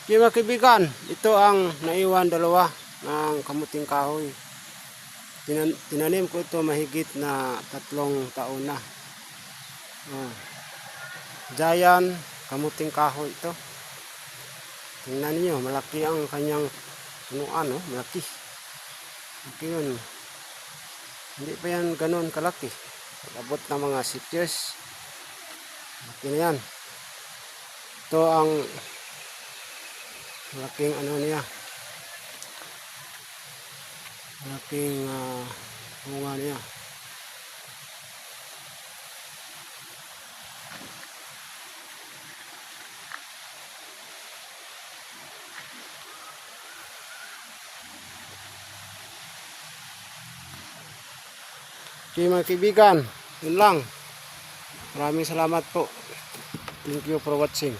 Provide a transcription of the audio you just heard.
Okay, mga kaibigan, ito ang naiwan dalawa ng kamuting kahoy. Tinanim ko ito mahigit na 3 taon na. Giant kamuting kahoy ito. Tingnan niyo, malaki ang kanyang punuan, oh, malaki. Okay yun. Hindi pa yan ganun kalaki. Abot ng mga 6 years. Malaki na yan. Ito ang malaking ano niya. Malaking bunga niya. Okay mga kaibigan, yun lang. Maraming salamat po. Thank you for watching.